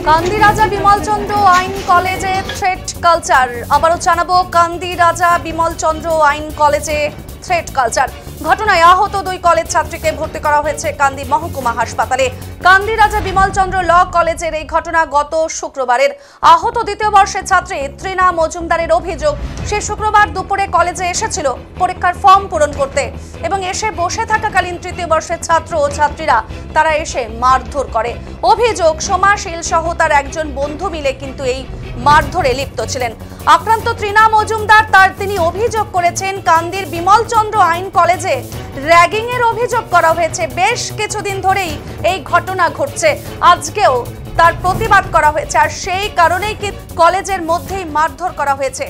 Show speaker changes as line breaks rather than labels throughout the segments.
কান্দি রাজা বিমল চন্দ্র আইন কলেজে থ্রেট কালচার। আবারও জানাবো, কান্দি রাজা বিমল চন্দ্র আইন কলেজে থ্রেট কালচার। ঘটনায় আহত দুই কলেজ ছাত্রীকে ভর্তি করা হয়েছে কান্দি মহকুমা হাসপাতালে। কান্দি রাজা বিমল চন্দ্র ল কলেজের এই ঘটনা গত শুক্রবারের। আহত দ্বিতীয় বর্ষের ছাত্রী তৃণা মজুমদারের অভিযোগ, সে শুক্রবার দুপুরে কলেজে এসেছিল পরীক্ষার ফর্ম পূরণ করতে এবং এসে বসে থাকাকালীন তৃতীয় বর্ষের ছাত্র ও ছাত্রীরা তারা এসে মারধর করে। অভিযোগ, সোমাশীল সহ তার একজন বন্ধু মিলে কিন্তু এই মারধরে লিপ্ত ছিলেন। আক্রান্ত তৃণা মজুমদার তিনি অভিযোগ করেছেন, কান্দির বিমল চন্দ্র আইন কলেজে র্যাগিং এর অভিযোগ করা হয়েছে। বেশ কিছুদিন ধরেই এই ঘটনা ঘটছে, আজকেও তার প্রতিবাদ করা হয়েছে, আর সেই কারণেই কি কলেজের মধ্যেই মারধর করা হয়েছে।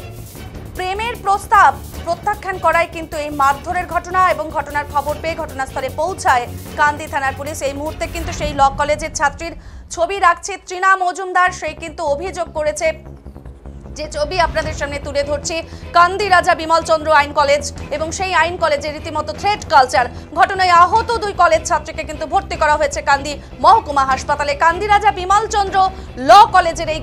প্রেমের প্রস্তাব প্রত্যাখ্যান করায় কিন্তু এই মারধরের ঘটনা এবং ঘটনার খবর পেয়ে ঘটনাস্থলে পৌঁছায় কান্দি থানার পুলিশ। এই মুহূর্তে কিন্তু সেই ল কলেজের ছাত্রীর ছবি রাখছে তৃণা মজুমদার। সেই কিন্তু অভিযোগ করেছে, যে ছবি আপনাদের সামনে তুলে ধরছি, কান্দি রাজা বিমল চন্দ্র আইন কলেজ এবং সেই আইন কলেজে রীতিমতো থ্রেট কালচার। ঘটনায় আহত দুই কলেজ ছাত্রীকে কিন্তু ভর্তি করা হয়েছে কান্দি মহকুমা হাসপাতালে। কান্দি রাজা বিমল চন্দ্র ল কলেজের এই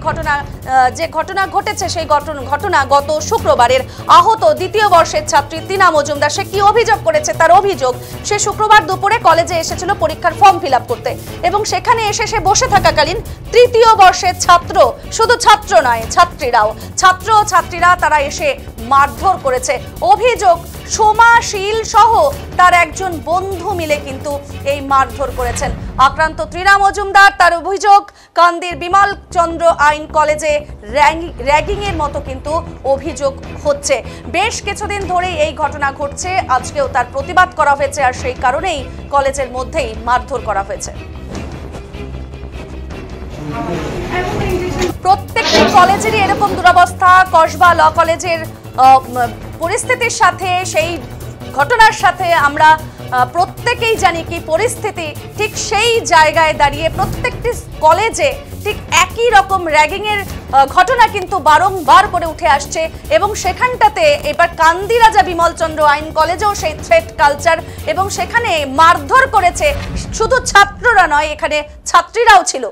যে ঘটনা ঘটেছে, সেই ঘটনা গত শুক্রবারের। আহত দ্বিতীয় বর্ষের ছাত্রী তৃণা মজুমদার, সে কি অভিযোগ করেছে? তার অভিযোগ, সে শুক্রবার দুপুরে কলেজে এসেছিল পরীক্ষার ফর্ম ফিল আপ করতে এবং সেখানে এসে সে বসে থাকাকালীন তৃতীয় বর্ষের ছাত্র, শুধু ছাত্র নয় ছাত্র ও ছাত্রীরা তারা এসে মারধর করেছে। অভিযোগ, সোমাশীল সহ তার একজন বন্ধু মিলে কিন্তু এই মারধর করেছেন। আক্রান্ত তৃণা মজুমদার, তার অভিযোগ, কান্দির বিমল চন্দ্র আইন কলেজে র্যাগিং এর মতো কিন্তু অভিযোগ হচ্ছে। বেশ কিছুদিন ধরেই এই ঘটনা ঘটছে, আজকেও তার প্রতিবাদ করা হয়েছে, আর সেই কারণেই কলেজের মধ্যেই মারধর করা হয়েছে। প্রত্যেকটি কলেজেরই এরকম দুরবস্থা। কসবা ল কলেজের পরিস্থিতির সাথে, সেই ঘটনার সাথে আমরা প্রত্যেকেই জানি কি পরিস্থিতি। ঠিক সেই জায়গায় দাঁড়িয়ে প্রত্যেকটি কলেজে ঠিক একই রকম র্যাগিং এর ঘটনা কিন্তু বারংবার করে উঠে আসছে এবং সেখানটাতে এবার কান্দি রাজা বিমল চন্দ্র আইন কলেজেও সেই থ্রেট কালচার এবং সেখানে মারধর করেছে। শুধু ছাত্ররা নয়, এখানে ছাত্রীরাও ছিল।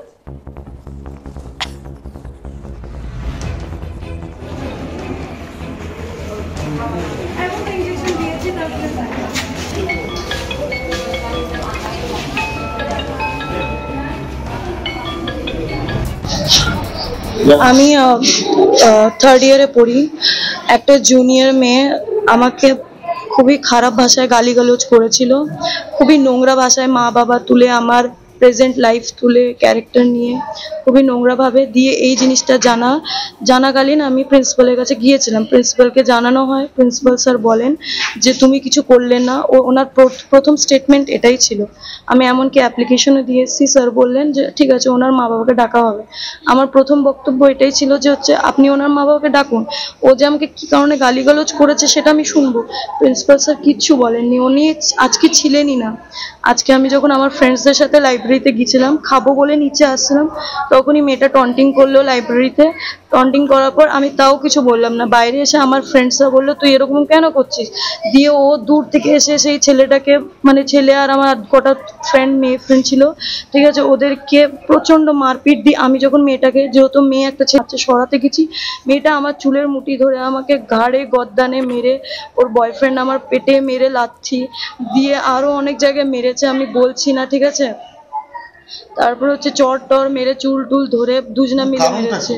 আমি থার্ড ইয়ারে পড়ি। একটা জুনিয়র মেয়ে আমাকে খুবই খারাপ ভাষায় গালিগালাজ করেছিল, খুবই নোংরা ভাষায় মা বাবা তুলে, আমার প্রেজেন্ট লাইফ তুলে, ক্যারেক্টার নিয়ে খুবই নোংরাভাবে দিয়ে। এই জিনিসটা জানাকালীন আমি প্রিন্সিপালের কাছে গিয়েছিলাম। প্রিন্সিপালকে জানানো হয়, প্রিন্সিপাল স্যার বলেন যে তুমি কিছু করলে না। ওনার প্রথম স্টেটমেন্ট এটাই ছিল। আমি এমনকি অ্যাপ্লিকেশনও দিয়েছি। স্যার বললেন যে ঠিক আছে, ওনার মা বাবাকে ডাকা হবে। আমার প্রথম বক্তব্য এটাই ছিল যে আপনি ওনার মা বাবাকে ডাকুন, ও যে আমাকে কী কারণে গালিগালাজ করেছে সেটা আমি শুনবো। প্রিন্সিপাল স্যার কিচ্ছু বলেননি, উনি আজকে ছিলেনই না। আজকে আমি যখন আমার ফ্রেন্ডসদের সাথে লাইব্রেরিতে গিয়েছিলাম, খাবো বলে নিচে আসছিলাম, তখনই মেয়েটা টন্টিং করলো লাইব্রেরিতে। টন্টিং করার পর আমি তাও কিছু বললাম না। বাইরে এসে আমার ফ্রেন্ডসরা বললো তুই এরকম কেন করছিস, দিয়ে ও দূর থেকে এসে সেই ছেলেটাকে, মানে ছেলে আর আমার কটা মেয়ে ফ্রেন্ড ছিল, ঠিক আছে, ওদেরকে প্রচণ্ড মারপিট দিয়ে আমি যখন মেয়েটাকে, যেহেতু মেয়ে একটা ছেলে, সরাতে গেছি, মেয়েটা আমার চুলের মুঠি ধরে আমাকে ঘাড়ে গদ্দানে মেরে, ওর বয়ফ্রেন্ড আমার পেটে মেরে লাথি দিয়ে, আরও অনেক জায়গায় মেরেছে, আমি বলছি না, ঠিক আছে। তারপর চট টর মেরে চুল টুল ধরে দুজনা মিলে মেরেছে।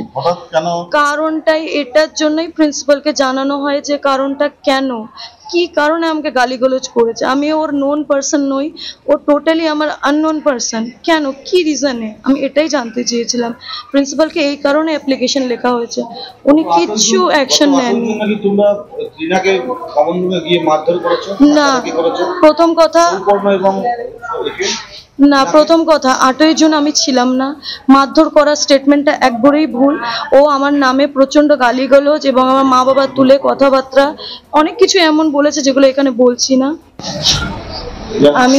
কারণটাই এটার জন্যই প্রিন্সিপালকে জানানো হয় যে কারণটা কেন, কি কারণে আমাকে গালিগালাজ করেছে। আমি ওর নোন পারসন নই, ও টোটালি আমার আননোন পারসন। কেন, কি রিজনে, আমি এটাই জানতে চেয়েছিলাম। প্রিন্সিপালকে এই কারণে অ্যাপ্লিকেশন লেখা হয়েছে, উনি কিচ্ছু অ্যাকশন নেননি। না, প্রথম কথা 8ই জুন আমি ছিলাম না। মারধর করার স্টেটমেন্টটা একবারেই ভুল। ও আমার নামে প্রচণ্ড গালিগালাজ এবং আমার মা বাবা তুলে কথাবার্তা অনেক কিছু এমন বলেছে যেগুলো এখানে বলছি না। আমি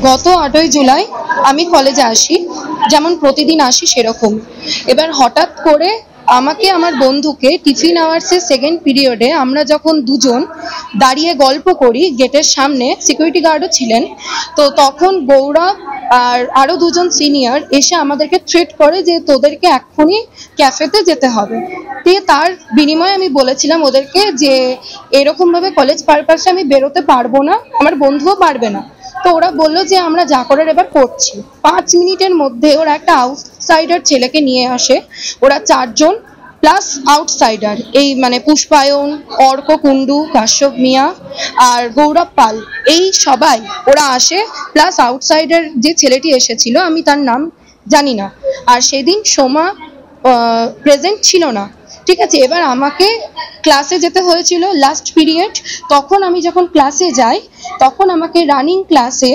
গত 8ই জুলাই আমি কলেজে আসি, যেমন প্রতিদিন আসি সেরকম। এবার হঠাৎ করে আমাকে আমার বন্ধুকে টিফিন আওয়ার্সের সেকেন্ড পিরিয়ডে আমরা যখন দুজন দাঁড়িয়ে গল্প করি গেটের সামনে, সিকিউরিটি গার্ডও ছিলেন, তো তখন গৌরব আর আরও দুজন সিনিয়র এসে আমাদেরকে থ্রেট করে যে তোদেরকে এক্ষুনি ক্যাফেতে যেতে হবে। দিয়ে তার বিনিময়ে আমি বলেছিলাম ওদেরকে যে এরকমভাবে কলেজ পারপাসে আমি বেরোতে পারবো না, আমার বন্ধুও পারবে না। তো ওরা বললো যে আমরা যা করার এবার করছি। 5 মিনিটের মধ্যে ওরা একটা আউটসাইডার ছেলেকে নিয়ে আসে, ওরা 4 জন প্লাস আউটসাইডার, এই মানে পুষ্পায়ন, অর্ক কুণ্ডু, কাশ্যপ মিয়া আর গৌরব পাল, এই সবাই ওরা আসে, প্লাস আউটসাইডার যে ছেলেটি এসেছিল আমি তার নাম জানি না, আর সেদিন সোমা প্রেজেন্ট ছিল না। ঠিক আছে, এবার আমাকে ক্লাসে যেতে হয়েছিল লাস্ট পিরিয়ড। তখন আমি যখন ক্লাসে যাই তখন আমাকে রানিং ক্লাসে,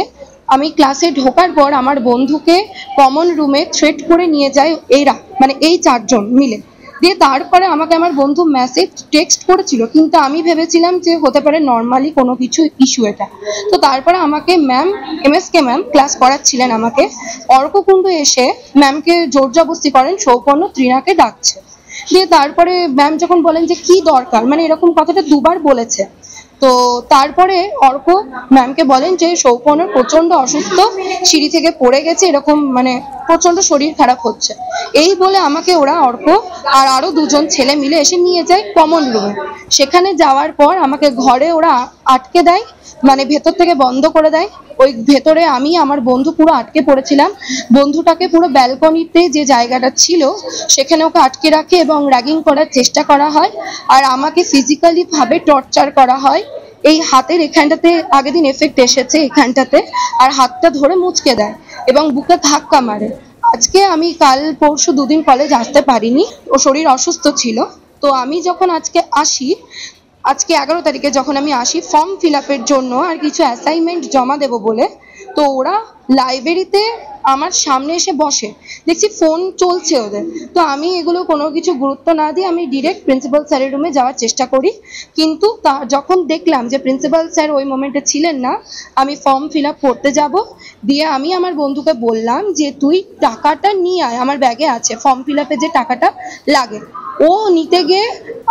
আমি ক্লাসে ঢোকার পর আমার বন্ধুকে কমন রুমে থ্রেট করে নিয়ে যায় এরা, মানে এই 4 জন মিলে। দিয়ে তারপরে আমাকে আমার বন্ধু মেসেজ টেক্সট করেছিল, কিন্তু আমি ভেবেছিলাম যে হতে পারে নর্মালি কোনো কিছু ইস্যু এটা। তো তারপরে আমাকে ম্যাম, MSK ম্যাম ক্লাস করাচ্ছিলেন আমাকে, অর্ককুণ্ডু এসে ম্যামকে জোর জবরদস্তি করেন সৌপর্ণ তৃণাকে ডাকছে। দিয়ে তারপরে ম্যাম যখন বলেন যে কি দরকার, মানে এরকম কথাটা 2 বার বলেছে, তো তারপরে অর্ক ম্যামকে বলেন যে সৌপর্ণ প্রচন্ড অসুস্থ, সিঁড়ি থেকে পড়ে গেছে, এরকম মানে প্রচন্ড শরীর খারাপ হচ্ছে। এই বলে আমাকে ওরা, অর্ক আর আরো 2 জন ছেলে মিলে এসে নিয়ে যায় কমন রুমে। সেখানে যাওয়ার পর আমাকে ঘরে ওরা আটকে দেয়, মানে ভেতর থেকে বন্ধ করে দেয়। ওই ভেতরে আমি আমার বন্ধু পুরো আটকে পড়েছিলাম। বন্ধুটাকে পুরো ব্যালকনিতে যে জায়গাটা ছিল সেখানে ওকে আটকে রাখে এবং র্যাগিং করার চেষ্টা করা হয়, আর আমাকে ফিজিক্যালি ভাবে টর্চার করা হয়। এই হাতের এখানটাতে আগের দিন এফেক্ট এসেছে এখানটাতে, আর হাতটা ধরে মুচকে দেয় এবং বুকে ধাক্কা মারে। আজকে আমি কাল পরশু 2 দিন কলেজ আসতে পারিনি, ও শরীর অসুস্থ ছিল। তো আমি যখন আজকে 11 তারিখে যখন আমি আসি ফর্ম ফিল আপের জন্য আর কিছু অ্যাসাইনমেন্ট জমা দেবো বলে, তো ওরা লাইব্রেরিতে আমার সামনে এসে বসে, দেখছি ফোন চলছে ওদের। তো আমি এগুলো কোনো কিছু গুরুত্ব না দিয়ে আমি ডিরেক্ট প্রিন্সিপাল স্যারের রুমে যাওয়ার চেষ্টা করি, কিন্তু যখন দেখলাম যে প্রিন্সিপাল স্যার ওই মোমেন্টে ছিলেন না, আমি ফর্ম ফিল আপ করতে যাব। দিয়ে আমি আমার বন্ধুকে বললাম যে তুই টাকাটা নিয়ে আয়, আমার ব্যাগে আছে ফর্ম ফিল আপে যে টাকাটা লাগে। ও নিতে গিয়ে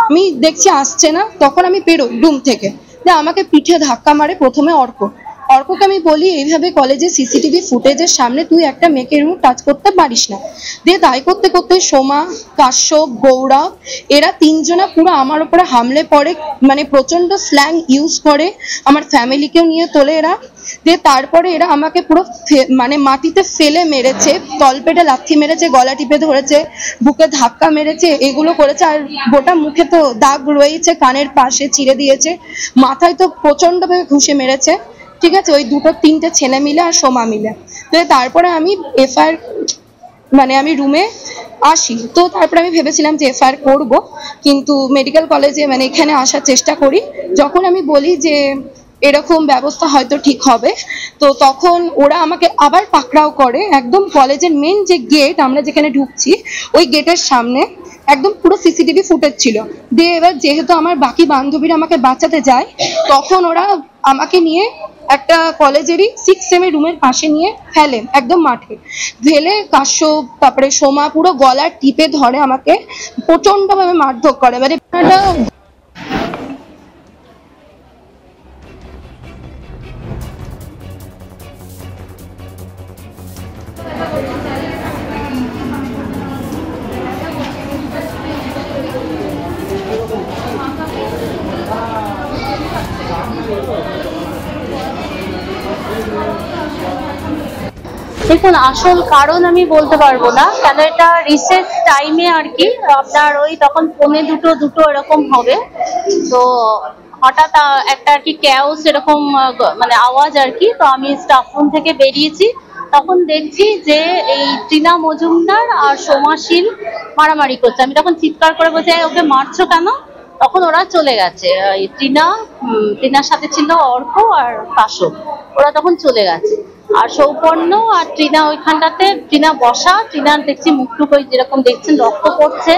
আমি দেখছি আসছে না, তখন আমি বেরোই রুম থেকে। আমাকে পিঠে ধাক্কা মারে প্রথমে অর্ককে আমি বলি এইভাবে কলেজে সিসিটিভি ফুটেজের সামনে তুই একটা মেয়েকে এরকম টাচ করতে পারিস না। দিয়ে তাই করতে করতে সোমা, কাশ্যপ, গৌরব এরা 3 জনা পুরো আমার উপরে হামলে পড়ে, মানে প্রচন্ড স্ল্যাং ইউজ করে, আমার ফ্যামিলিকেও নিয়ে তোলে এরা। দিয়ে তারপরে এরা আমাকে পুরো মানে মাটিতে ফেলে মেরেছে, তলপেটে লাথি মেরেছে, গলা টিপে ধরেছে, বুকে ধাক্কা মেরেছে, এগুলো করেছে। আর গোটা মুখে তো দাগ রয়েছে, কানের পাশে চিড়ে দিয়েছে, মাথায় তো প্রচন্ডভাবে ঘুষে মেরেছে। ঠিক আছে, ওই 2-3টে ছেলে মিলে আর সোমা মিলে। তো তারপরে আমি এফআইআর, মানে আমি রুমে আসি। তো তারপরে আমি ভেবেছিলাম যে এফআইআর করব, কিন্তু মেডিকেল কলেজে মানে এখানে আসার চেষ্টা করি। যখন আমি বলি যে এরকম ব্যবস্থা হয়তো ঠিক হবে, তো তখন ওরা আমাকে আবার পাকড়াও করে একদম কলেজের মেন যে গেট, আমরা যেখানে ঢুকছি ওই গেটের সামনে একদম পুরো সিসিটিভি ফুটেজ ছিল। দিয়ে এবার যেহেতু আমার বাকি বান্ধবীরা আমাকে বাঁচাতে যায়, তখন ওরা আমাকে নিয়ে একটা কলেজেরই 6 সেমের রুমের পাশে নিয়ে ফেলে, একদম মাঠে ফেলে। কাশ্যপ তারপরে সোমা পুরো গলার টিপে ধরে আমাকে প্রচন্ডভাবে মারধর করে। মানে
দেখুন, আসল কারণ আমি বলতে পারবো না, কেন এটা রিসেস টাইমে আর কি, আপনার ওই তখন 1:45-2 এরকম হবে। তো হঠাৎ একটা আর কি ক্যাওস এরকম মানে আওয়াজ আর কি। তো আমি স্টাফ রুম থেকে বেরিয়েছি, তখন দেখছি যে এই টিনা মজুমদার আর সোমাশীল মারামারি করছে। আমি তখন চিৎকার করে বলছি ওকে মারছো কেন? তখন ওরা চলে গেছে। টিনার সাথে ছিল অর্ক আর কাশ্যপ, ওরা তখন চলে গেছে। আর সৌপর্ণ আর টিনা ওইখানটাতে, টিনা বসা, টিনার দেখছি মুখটুক ওই যেরকম দেখছেন রক্ত পড়ছে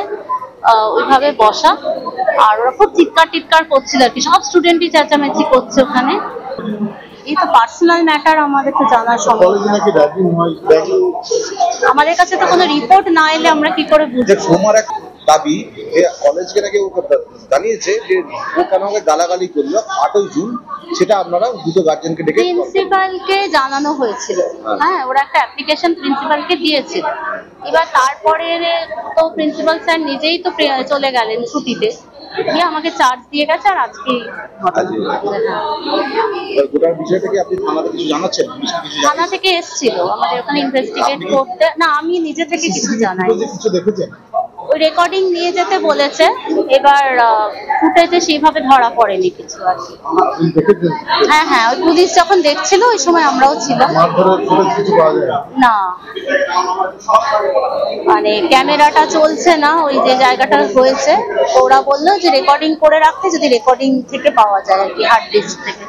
ওইভাবে বসা। আর ওরা খুব চিৎকার টিৎকার করছিল আর কি, সব স্টুডেন্টই চেঁচামেচি করছে ওখানে। এই তো পার্সোনাল ম্যাটার, আমাদের তো জানার সম্ভব। আমাদের কাছে তো কোনো রিপোর্ট না এলে আমরা কি করে বুঝবো?
দাবি কলেজকে নাকি জানিয়েছে যে ও কেন আমাকে গালাগালি করলো 8ই জুন, সেটা আপনারা দুটো গার্জেনকে ডেকে
প্রিন্সিপালকে জানানো হয়েছিল। হ্যাঁ, ওরা একটা অ্যাপ্লিকেশন প্রিন্সিপালকে দিয়েছিল। এবার তারপরে তো প্রিন্সিপাল স্যার নিজেই তো চলে গেলেন ছুটিতে, দিয়ে আমাকে চার্জ দিয়ে গেছে। আর আজকে
গোটা বিষয়টা কি আপনি থানা থেকে কিছু জানাচ্ছেন?
থানা থেকে এসেছিল আমাদের ওখানে ইনভেস্টিগেট করতে। না, আমি নিজে থেকে কিছু জানাই।
কিছু দেখেছেন?
ওই রেকর্ডিং নিয়ে যেতে বলেছে, এবার ফুটেজে সেইভাবে ধরা পড়েনি কিছু আর কি। হ্যাঁ হ্যাঁ, ওই পুলিশ যখন দেখছিল ওই সময় আমরাও ছিলাম। না, মানে ক্যামেরাটা চলছে না ওই যে জায়গাটা হয়েছে, ওরা বললো যে রেকর্ডিং করে রাখতে, যদি রেকর্ডিং থেকে পাওয়া যায় আর কি, হার্ড ডিস্ক থেকে।